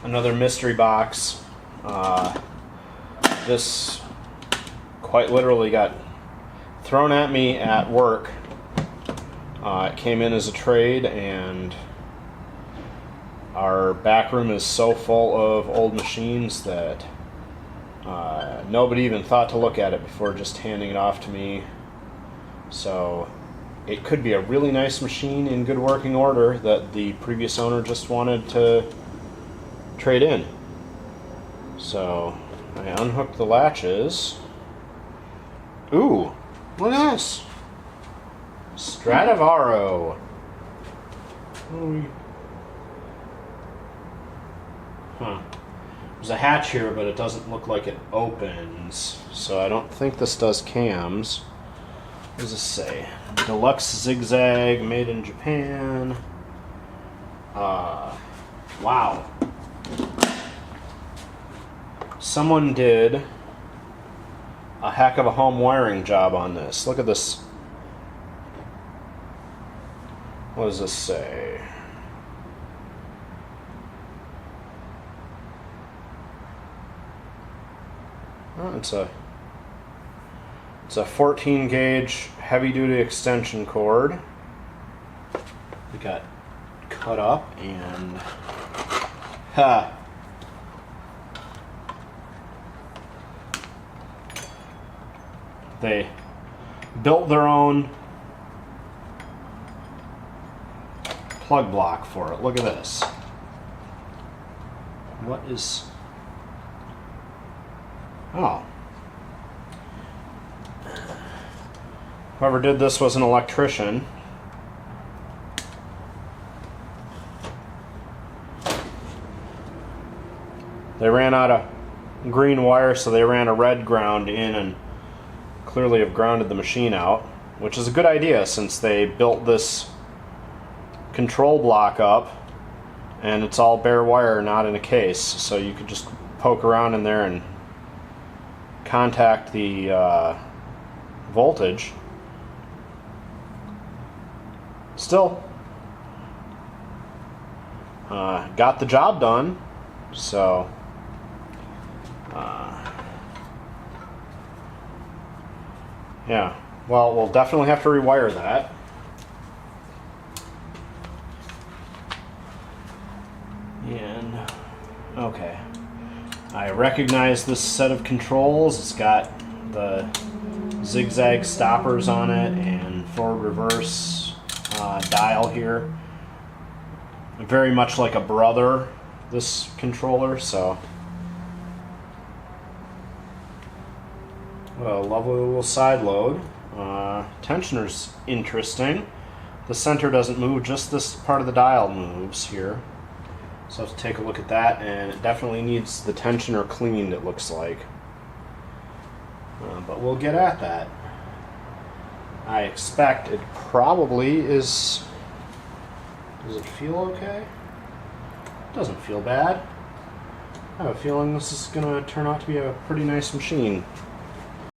Another mystery box. This quite literally got thrown at me at work. It came in as a trade, and our back room is so full of old machines that nobody even thought to look at it before just handing it off to me. So it could be a really nice machine in good working order that the previous owner just wanted to trade in. So I unhooked the latches. Ooh, look at this! Stradivaro. There's a hatch here, but it doesn't look like it opens, so I don't think this does cams. What does this say? Deluxe zigzag, made in Japan. Wow. Someone did a heck of a home wiring job on this. Look at this. What does this say? Oh, it's a 14 gauge heavy duty extension cord. It got cut up and they built their own plug block for it. Look at this. What is... Oh. Whoever did this was an electrician. They ran out of green wire, so they ran a red ground in and clearly have grounded the machine out, which is a good idea since they built this control block up and it's all bare wire, not in a case, so you could just poke around in there and contact the voltage. Still got the job done, so yeah, well, we'll definitely have to rewire that. And okay, I recognize this set of controls. It's got the zigzag stoppers on it and forward reverse dial here. Very much like a brother, this controller, so a lovely little side load. Tensioner's interesting. The center doesn't move, just this part of the dial moves here. So let's take a look at that, and it definitely needs the tensioner cleaned, it looks like. But we'll get at that. I expect it probably is... Does it feel okay? It doesn't feel bad. I have a feeling this is going to turn out to be a pretty nice machine.